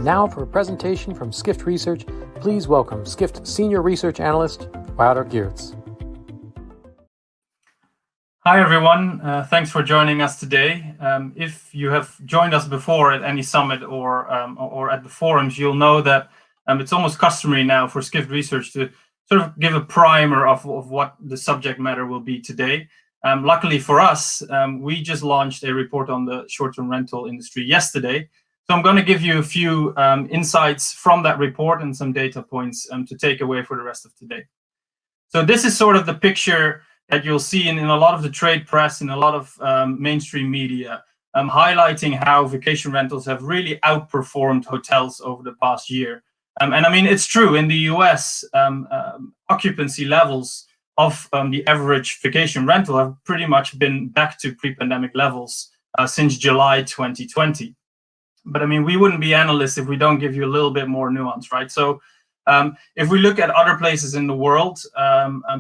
And now for a presentation from Skift Research, please welcome Skift Senior Research Analyst, Wouter Geerts. Hi everyone, thanks for joining us today. If you have joined us before at any summit or at the forums, you'll know that it's almost customary now for Skift Research to sort of give a primer of what the subject matter will be today. Luckily for us, we just launched a report on the short-term rental industry yesterday. So I'm going to give you a few insights from that report and some data points to take away for the rest of today. So this is sort of the picture that you'll see in a lot of the trade press, in a lot of mainstream media, highlighting how vacation rentals have really outperformed hotels over the past year. And I mean, it's true, in the US, occupancy levels of the average vacation rental have pretty much been back to pre-pandemic levels since July 2020. But I mean, we wouldn't be analysts if we don't give you a little bit more nuance, right? So if we look at other places in the world,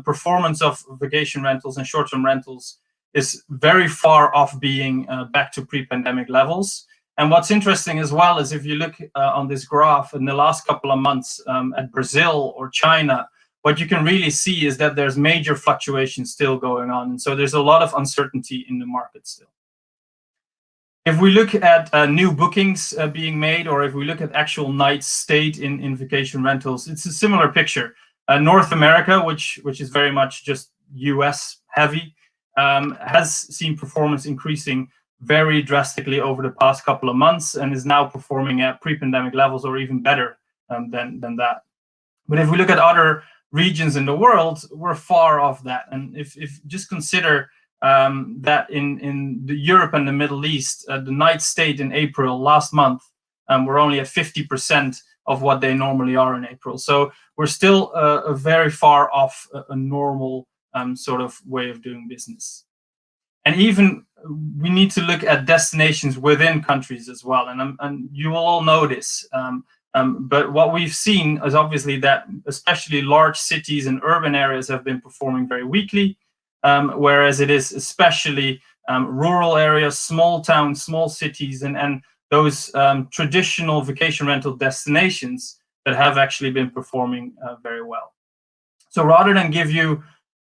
performance of vacation rentals and short-term rentals is very far off being back to pre-pandemic levels. And what's interesting as well is if you look on this graph in the last couple of months at Brazil or China, what you can really see is that there's major fluctuations still going on. And so there's a lot of uncertainty in the market still. If we look at new bookings being made, or if we look at actual nights stayed in vacation rentals, it's a similar picture. North America, which is very much just US heavy, has seen performance increasing very drastically over the past couple of months and is now performing at pre-pandemic levels or even better than that. But if we look at other regions in the world, we're far off that. And if just consider that in the Europe and the Middle East, the nights stayed in April last month were only at 50% of what they normally are in April. So we're still very far off a normal sort of way of doing business. And even we need to look at destinations within countries as well. And you will all know this. But what we've seen is obviously that especially large cities and urban areas have been performing very weakly. Whereas it is especially rural areas, small towns, small cities, and those traditional vacation rental destinations that have actually been performing very well. So rather than give you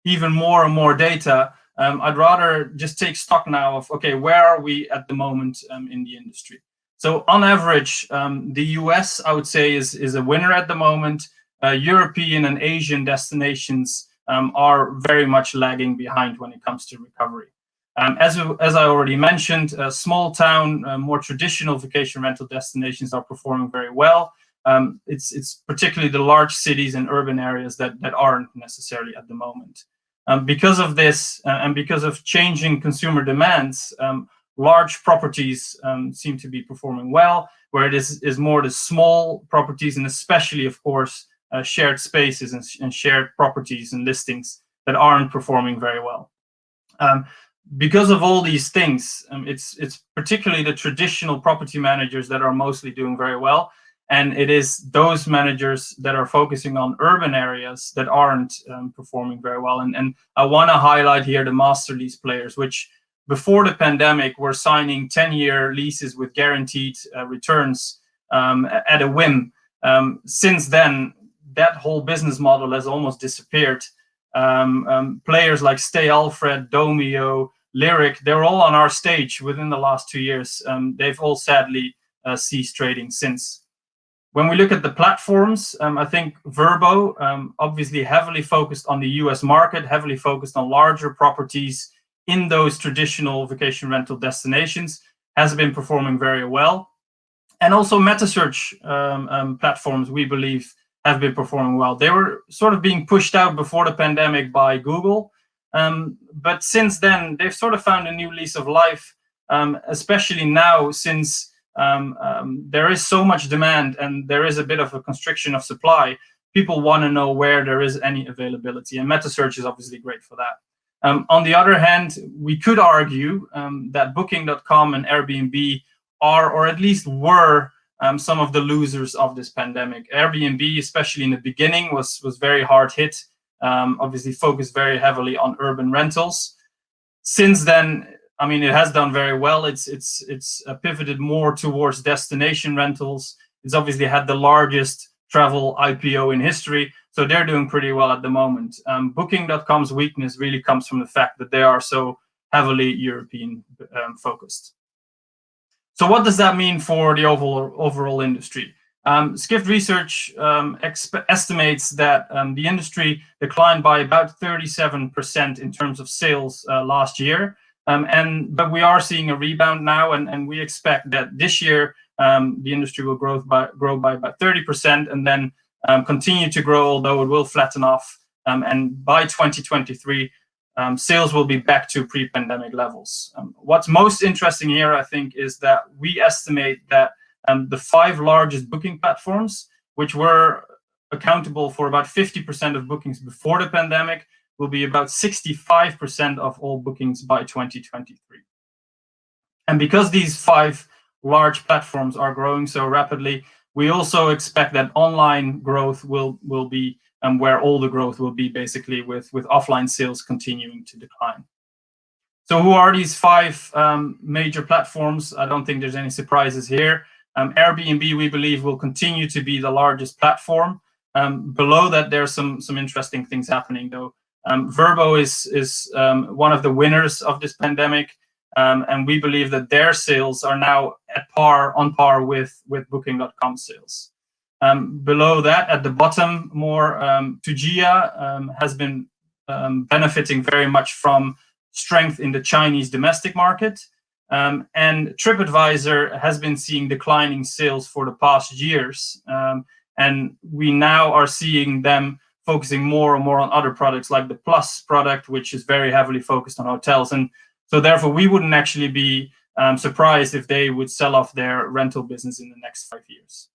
even more and more data, I'd rather just take stock now of, okay, where are we at the moment in the industry? So on average, the US, I would say, is a winner at the moment. European and Asian destinations are very much lagging behind when it comes to recovery. As I already mentioned, small town, more traditional vacation rental destinations are performing very well. It's particularly the large cities and urban areas that aren't necessarily at the moment. Because of this and because of changing consumer demands, large properties seem to be performing well, where it is more the small properties and especially, of course, shared spaces and shared properties and listings that aren't performing very well. Because of all these things, it's particularly the traditional property managers that are mostly doing very well. And it is those managers that are focusing on urban areas that aren't performing very well. And I want to highlight here the master lease players, which before the pandemic were signing 10-year leases with guaranteed returns at a whim. Since then, that whole business model has almost disappeared. Players like Stay Alfred, Domio, Lyric, they're all on our stage within the last 2 years. They've all sadly ceased trading since. When we look at the platforms, I think Vbro, obviously heavily focused on the US market, heavily focused on larger properties in those traditional vacation rental destinations, has been performing very well. And also metasearch platforms, we believe, have been performing well. They were sort of being pushed out before the pandemic by Google. But since then, they've sort of found a new lease of life, especially now since there is so much demand and there is a bit of a constriction of supply. People want to know where there is any availability, and metasearch is obviously great for that. On the other hand, we could argue that Booking.com and Airbnb are, or at least were, some of the losers of this pandemic. Airbnb, especially in the beginning, was very hard hit. Obviously focused very heavily on urban rentals. Since then, I mean, it has done very well. It's pivoted more towards destination rentals. it's obviously had the largest travel IPO in history, so they're doing pretty well at the moment. Booking.com's weakness really comes from the fact that they are so heavily European focused. So what does that mean for the overall industry? Skift Research estimates that the industry declined by about 37% in terms of sales last year. But we are seeing a rebound now, and we expect that this year the industry will grow by about 30%, and then continue to grow, although it will flatten off. And by 2023, sales will be back to pre-pandemic levels. What's most interesting here, I think, is that we estimate that the 5 largest booking platforms, which were accountable for about 50% of bookings before the pandemic, will be about 65% of all bookings by 2023. And because these 5 large platforms are growing so rapidly, we also expect that online growth will be where all the growth will be, basically, with offline sales continuing to decline. So who are these 5 major platforms? I don't think there's any surprises here. Airbnb, we believe, will continue to be the largest platform. Below that, there's some interesting things happening, though. Vbro is one of the winners of this pandemic, and we believe that their sales are now on par with Booking.com sales. Below that, at the bottom, more Tujia has been benefiting very much from strength in the Chinese domestic market. And Tripadvisor has been seeing declining sales for the past years. And we now are seeing them focusing more and more on other products, like the Plus product, which is very heavily focused on hotels. And so therefore, we wouldn't actually be surprised if they would sell off their rental business in the next 5 years.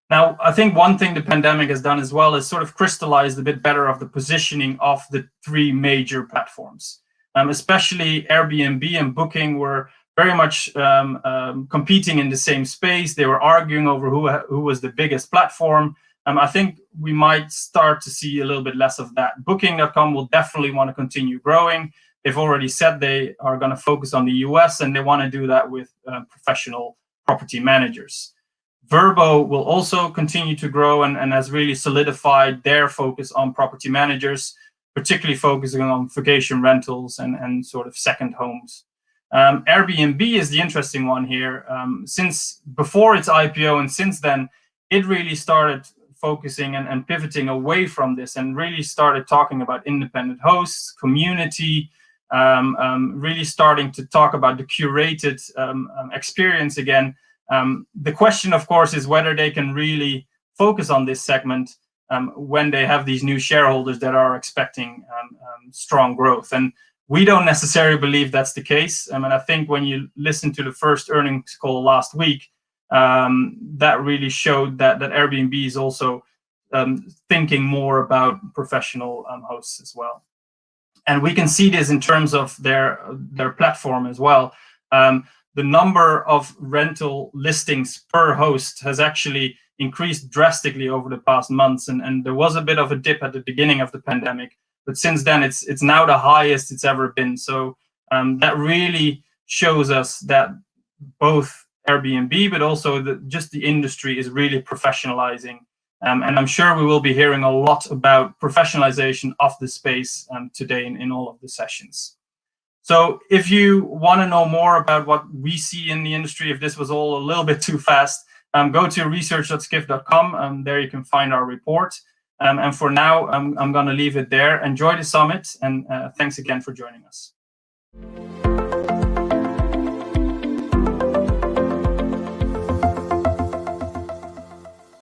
Now, I think one thing the pandemic has done as well is sort of crystallized a bit better of the positioning of the 3 major platforms. Especially Airbnb and Booking were very much competing in the same space. They were arguing over who was the biggest platform. I think we might start to see a little bit less of that. Booking.com will definitely want to continue growing. They've already said they are going to focus on the US, and they want to do that with professional property managers. Vbro will also continue to grow and has really solidified their focus on property managers, particularly focusing on vacation rentals and sort of second homes. Airbnb is the interesting one here. Since before its IPO and since then, it really started focusing and pivoting away from this and really started talking about independent hosts, community, really starting to talk about the curated experience again. The question, of course, is whether they can really focus on this segment when they have these new shareholders that are expecting strong growth. And we don't necessarily believe that's the case. And I think when you listen to the first earnings call last week, that really showed that Airbnb is also thinking more about professional hosts as well. And we can see this in terms of their platform as well. The number of rental listings per host has actually increased drastically over the past months, and there was a bit of a dip at the beginning of the pandemic, but since then it's now the highest it's ever been. So that really shows us that both Airbnb, but also just the industry is really professionalizing. And I'm sure we will be hearing a lot about professionalization of the space today in all of the sessions. So if you want to know more about what we see in the industry, if this was all a little bit too fast, go to research.skift.com. There you can find our report. And for now, I'm going to leave it there. Enjoy the summit, and thanks again for joining us.